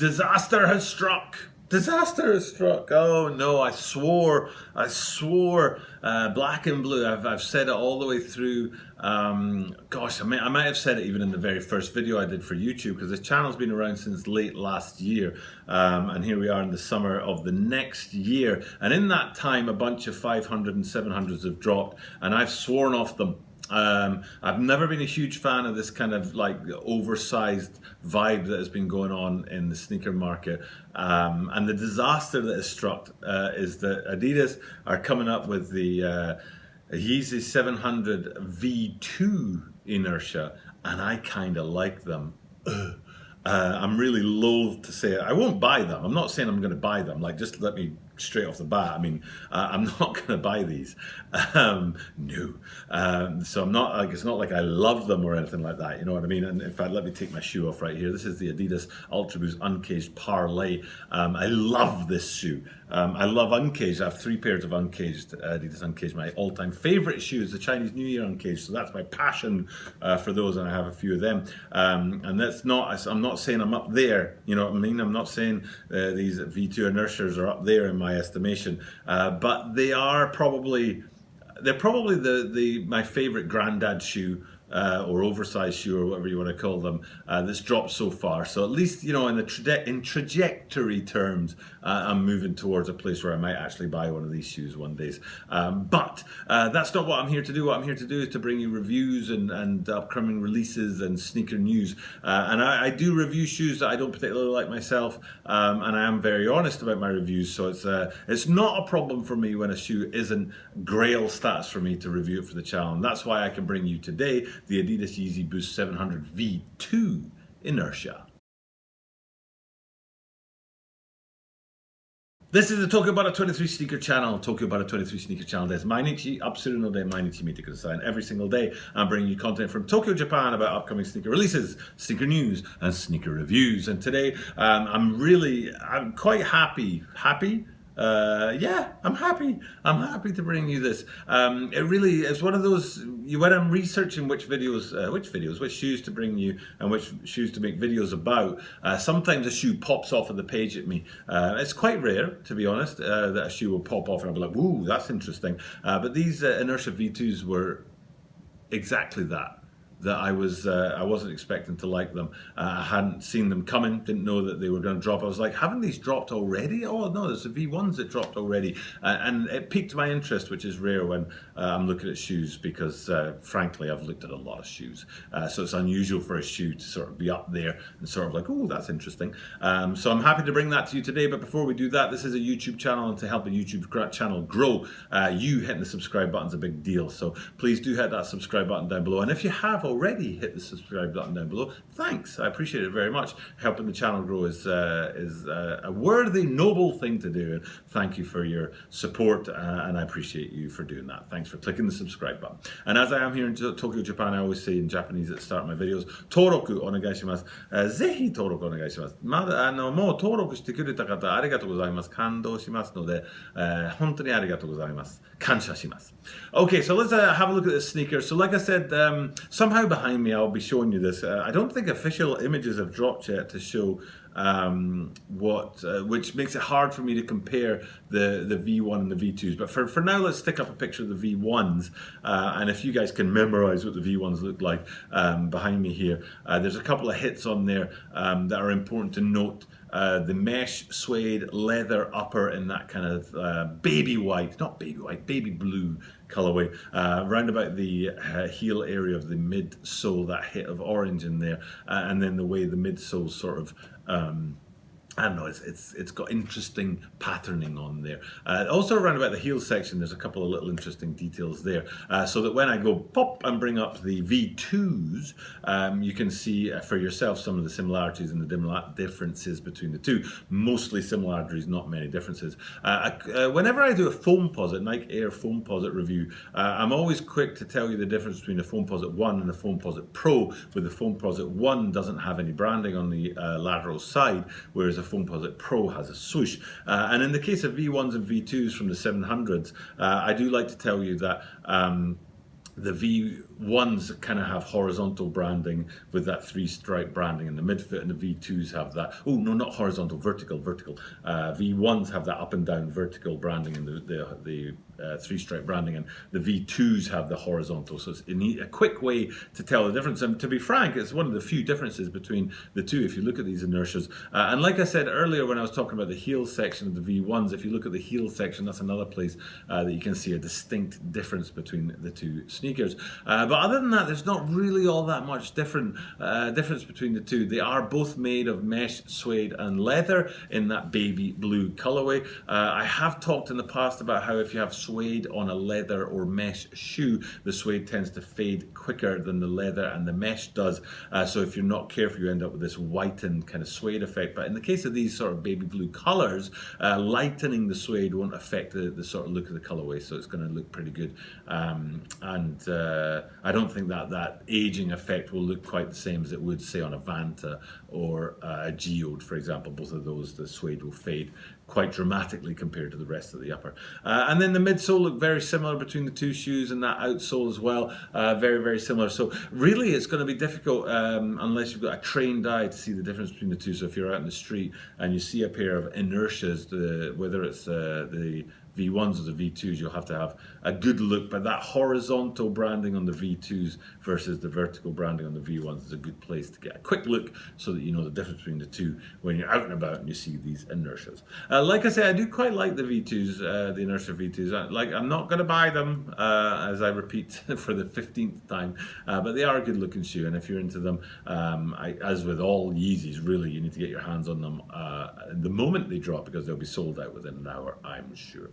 Disaster has struck. Disaster has struck. Oh no, I swore, black and blue. I've said it all the way through. Gosh, I might have said it even in the very first video I did for YouTube, because this channel's been around since late last year. And here we are in the summer of the next year. And in that time, a bunch of 500 and 700s have dropped, and I've sworn off them. I've never been a huge fan of this kind of like oversized vibe that has been going on in the sneaker market. And the disaster that has struck is that Adidas are coming up with the Yeezy 700 V2 Inertia, and I kind of like them. I'm really loath to say it. I won't buy them. I'm not saying I'm going to buy them. Like, just let me straight off the bat. I mean, I'm not going to buy these. No. So I'm not like, it's not like I love them or anything like that. You know what I mean? And in fact, let me take my shoe off right here. This is the Adidas Ultra Boost Uncaged Parlay. I love this shoe. I love Uncaged. I have 3 pairs of Uncaged, Adidas Uncaged. My all-time favorite shoe is the Chinese New Year Uncaged. So that's my passion for those, and I have a few of them. And that's not, I'm not saying I'm up there. You know what I mean? I'm not saying these V2 Inertias are up there in my estimation, but they are probably, they're probably my favorite granddad shoe, or oversized shoe, or whatever you want to call them, that's dropped so far. So at least, you know, in trajectory terms, I'm moving towards a place where I might actually buy one of these shoes one day. But that's not what I'm here to do. What I'm here to do is to bring you reviews and upcoming releases and sneaker news. And I do review shoes that I don't particularly like myself, and I am very honest about my reviews. So it's not a problem for me when a shoe isn't grail status for me to review it for the channel. And that's why I can bring you today the Adidas Yeezy Boost 700 V2 Inertia. This is the Tokyo Bara 23 Sneaker Channel. Tokyo Bara 23 Sneaker Channel です。毎日アップするので毎日見てください. And every single day I'm bringing you content from Tokyo, Japan about upcoming sneaker releases, sneaker news, and sneaker reviews. And today I'm quite happy. Yeah, I'm happy. I'm happy to bring you this. It really is one of those, when I'm researching which shoes to bring you and which shoes to make videos about, sometimes a shoe pops off of the page at me. It's quite rare, to be honest, that a shoe will pop off and I'll be like, ooh, that's interesting. But these Inertia V2s were exactly that I wasn't expecting to like them. I hadn't seen them coming, didn't know that they were going to drop. I was like, haven't these dropped already? Oh no, there's the V1s that dropped already. And it piqued my interest, which is rare when I'm looking at shoes, because frankly, I've looked at a lot of shoes. So it's unusual for a shoe to sort of be up there and sort of like, oh, that's interesting. So I'm happy to bring that to you today. But before we do that, this is a YouTube channel, and to help a YouTube channel grow, you hitting the subscribe button is a big deal. So please do hit that subscribe button down below. And if you have already hit the subscribe button down below, thanks, I appreciate it very much. Helping the channel grow is a worthy, noble thing to do, and thank you for your support, and I appreciate you for doing that. Thanks for clicking the subscribe button. And as I am here in Tokyo, Japan, I always say in Japanese at the start of my videos, 登録お願いします。ぜひ登録お願いします。まだもう登録してくれた方ありがとうございます。感動しますので、本当にありがとうございます。感謝します。Okay, so let's have a look at this sneaker. So like I said, somehow behind me I'll be showing you this. I don't think official images have dropped yet to show which makes it hard for me to compare the V1 and the V2s. But for now, let's stick up a picture of the V1s. And if you guys can memorize what the V1s look like behind me here, there's a couple of hits on there that are important to note. The mesh suede leather upper in that kind of baby white, not baby white, baby blue colorway, round about the heel area of the midsole, that hit of orange in there, and then the way the midsole sort of I don't know, it's got interesting patterning on there. Also around about the heel section, there's a couple of little interesting details there, so that when I go pop and bring up the V2s, you can see for yourself some of the similarities and the differences between the two. Mostly similarities, not many differences. Whenever I do a Foamposite, Nike Air Foamposite review, I'm always quick to tell you the difference between a Foamposite 1 and a Foamposite Pro, where the Foamposite 1 doesn't have any branding on the lateral side, whereas a Foamposite Pro has a swoosh. And in the case of V1s and V2s from the 700s, I do like to tell you that The V1s kind of have horizontal branding with that 3-stripe branding in the midfoot, and the V2s have that, oh no, not horizontal, vertical. V1s have that up and down vertical branding and the 3-stripe branding, and the V2s have the horizontal. So it's a quick way to tell the difference. And to be frank, it's one of the few differences between the two if you look at these inertias. And like I said earlier when I was talking about the heel section of the V1s, if you look at the heel section, that's another place that you can see a distinct difference between the two sneakers. But other than that, there's not really all that much difference between the two. They are both made of mesh, suede and leather in that baby blue colorway. I have talked in the past about how if you have suede on a leather or mesh shoe, the suede tends to fade quicker than the leather and the mesh does. So if you're not careful, you end up with this whitened kind of suede effect. But in the case of these sort of baby blue colors, lightening the suede won't affect the sort of look of the colorway, so it's going to look pretty good. I don't think that aging effect will look quite the same as it would, say, on a Vanta or a Geode, for example. Both of those, the suede will fade quite dramatically compared to the rest of the upper. And then the midsole look very similar between the two shoes, and that outsole as well, very, very similar. So really it's going to be difficult unless you've got a trained eye to see the difference between the two. So if you're out in the street and you see a pair of inertias, whether it's the V1s or the V2s, you'll have to have a good look. But that horizontal branding on the V2s versus the vertical branding on the V1s is a good place to get a quick look so that you know the difference between the two when you're out and about and you see these inertias. Like I say, I do quite like the V2s, the Inertia V2s. I'm not going to buy them, as I repeat for the 15th time, but they are a good looking shoe, and if you're into them, as with all Yeezys, really, you need to get your hands on them the moment they drop, because they'll be sold out within an hour, I'm sure.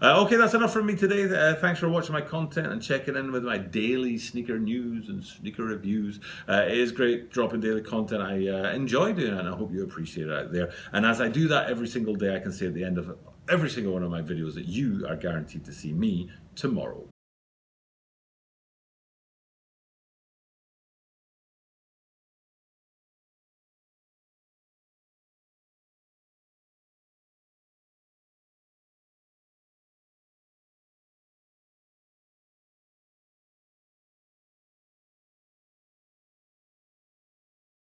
Okay, that's enough from me today. Thanks for watching my content and checking in with my daily sneaker news and sneaker reviews. It is great dropping daily content. I enjoy doing it, and I hope you appreciate it out there. And as I do that every single day, I can say at the end of every single one of my videos that you are guaranteed to see me tomorrow.